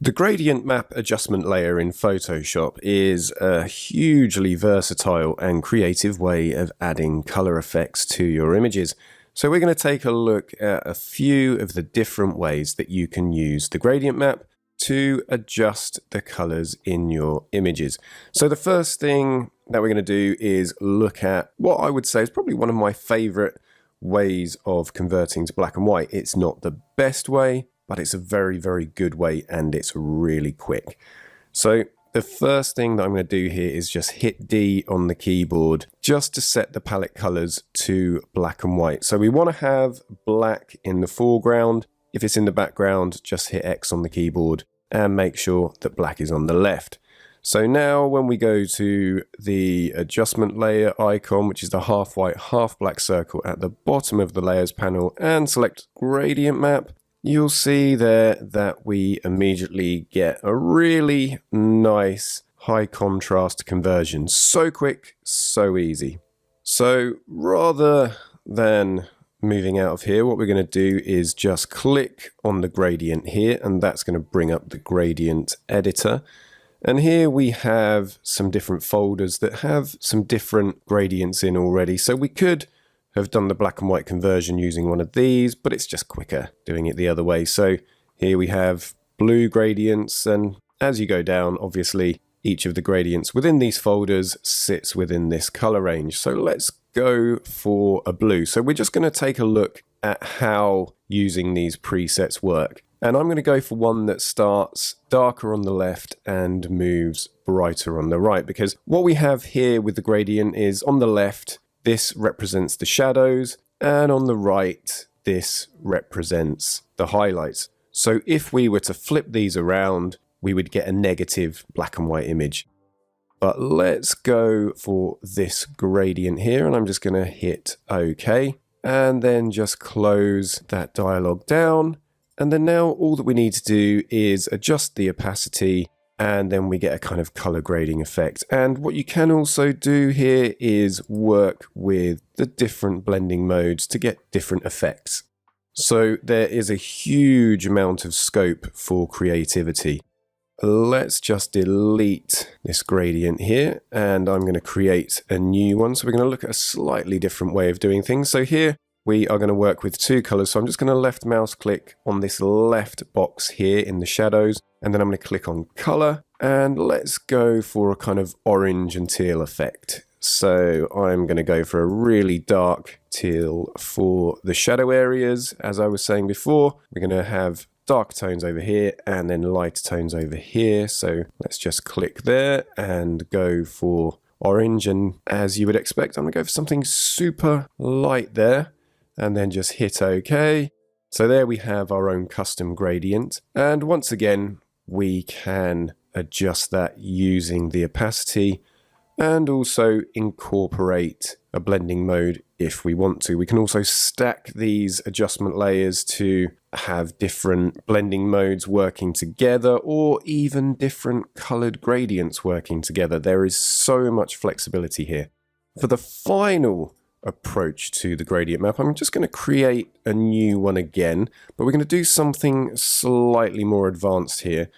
The gradient map adjustment layer in Photoshop is a hugely versatile and creative way of adding color effects to your images. So we're going to take a look at a few of the different ways that you can use the gradient map to adjust the colors in your images. So the first thing that we're going to do is look at what I would say is probably one of my favorite ways of converting to black and white. It's not the best way, but it's a very, very good way, and it's really quick. So the first thing that I'm going to do here is just hit D on the keyboard just to set the palette colors to black and white. So we want to have black in the foreground. If it's in the background, just hit X on the keyboard and make sure that black is on the left. So now when we go to the adjustment layer icon, which is the half white, half black circle at the bottom of the layers panel, and select gradient map, you'll see there that we immediately get a really nice high contrast conversion. So quick, so easy. So rather than moving out of here, what we're going to do is just click on the gradient here, and that's going to bring up the gradient editor. And here we have some different folders that have some different gradients in already. So we could have done the black and white conversion using one of these, but it's just quicker doing it the other way. So here we have blue gradients, and as you go down, obviously each of the gradients within these folders sits within this color range. So let's go for a blue. So we're just going to take a look at how using these presets work. And I'm going to go for one that starts darker on the left and moves brighter on the right, because what we have here with the gradient is on the left, this represents the shadows, and on the right, this represents the highlights. So if we were to flip these around, we would get a negative black and white image. But let's go for this gradient here, and I'm just going to hit OK, and then just close that dialog down. And then now all that we need to do is adjust the opacity, and then we get a kind of color grading effect. And what you can also do here is work with the different blending modes to get different effects. So there is a huge amount of scope for creativity. Let's just delete this gradient here, and I'm going to create a new one. So we're going to look at a slightly different way of doing things. So here we are going to work with two colors. So I'm just going to left mouse click on this left box here in the shadows, and then I'm going to click on color, and let's go for a kind of orange and teal effect. So I'm going to go for a really dark teal for the shadow areas. As I was saying before, we're going to have dark tones over here and then lighter tones over here. So let's just click there and go for orange. And as you would expect, I'm going to go for something super light there, and then just hit OK. So there we have our own custom gradient. And once again, we can adjust that using the opacity and also incorporate a blending mode if we want to. We can also stack these adjustment layers to have different blending modes working together, or even different colored gradients working together. There is so much flexibility here. For the final approach to the gradient map, I'm just going to create a new one again, but we're going to do something slightly more advanced here.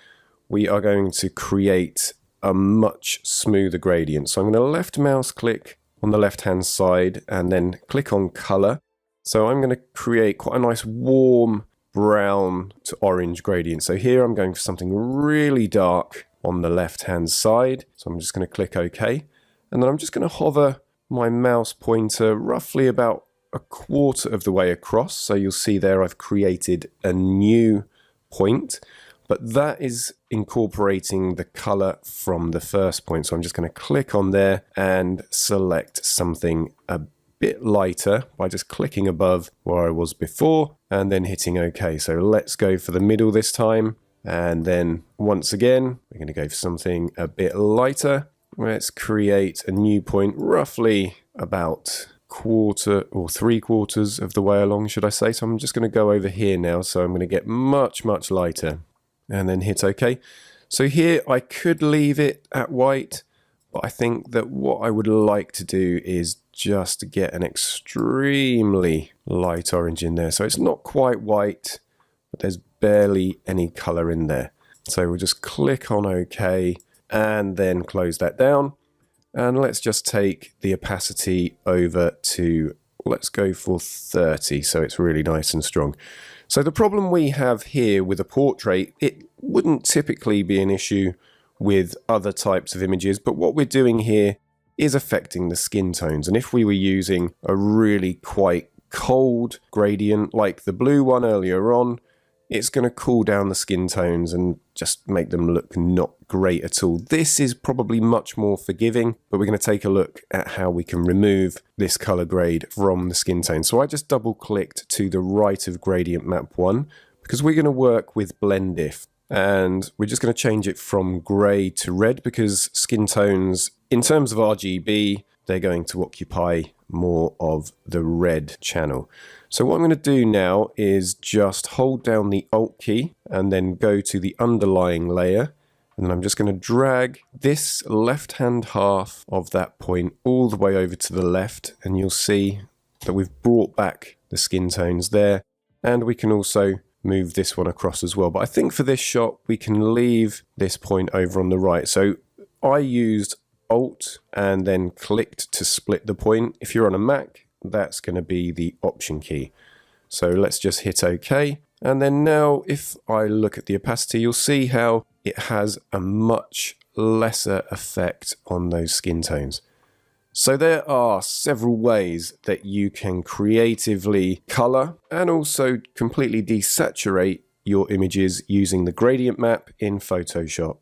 We are going to create a much smoother gradient. So I'm going to left mouse click on the left hand side and then click on color. So I'm going to create quite a nice warm brown to orange gradient. So here I'm going for something really dark on the left hand side. So I'm just going to click OK, and then I'm just going to hover my mouse pointer roughly about a quarter of the way across. So you'll see there I've created a new point, but that is incorporating the color from the first point. So I'm just going to click on there and select something a bit lighter by just clicking above where I was before and then hitting OK. So let's go for the middle this time. And then once again, we're going to go for something a bit lighter. Let's create a new point roughly about quarter or 3/4 of the way along, should I say. So I'm just going to go over here now. So I'm going to get much, much lighter and then hit OK. So here I could leave it at white, but I think that what I would like to do is just get an extremely light orange in there. So it's not quite white, but there's barely any color in there. So we'll just click on OK and then close that down. And let's just take the opacity over to, let's go for 30, so it's really nice and strong. So the problem we have here with a portrait, it wouldn't typically be an issue with other types of images, but what we're doing here is affecting the skin tones. And if we were using a really quite cold gradient like the blue one earlier on, it's going to cool down the skin tones and just make them look not great at all. This is probably much more forgiving, but we're going to take a look at how we can remove this color grade from the skin tone. So I just double clicked to the right of gradient map 1 because we're going to work with blend if, and we're just going to change it from gray to red because skin tones, in terms of RGB, they're going to occupy more of the red channel. So what I'm going to do now is just hold down the Alt key and then go to the underlying layer. And then I'm just going to drag this left-hand half of that point all the way over to the left. And you'll see that we've brought back the skin tones there. And we can also move this one across as well. But I think for this shot, we can leave this point over on the right. So I used Alt and then clicked to split the point. If you're on a Mac, that's going to be the Option key. So let's just hit OK. And then now if I look at the opacity, you'll see how it has a much lesser effect on those skin tones. So there are several ways that you can creatively color and also completely desaturate your images using the gradient map in Photoshop.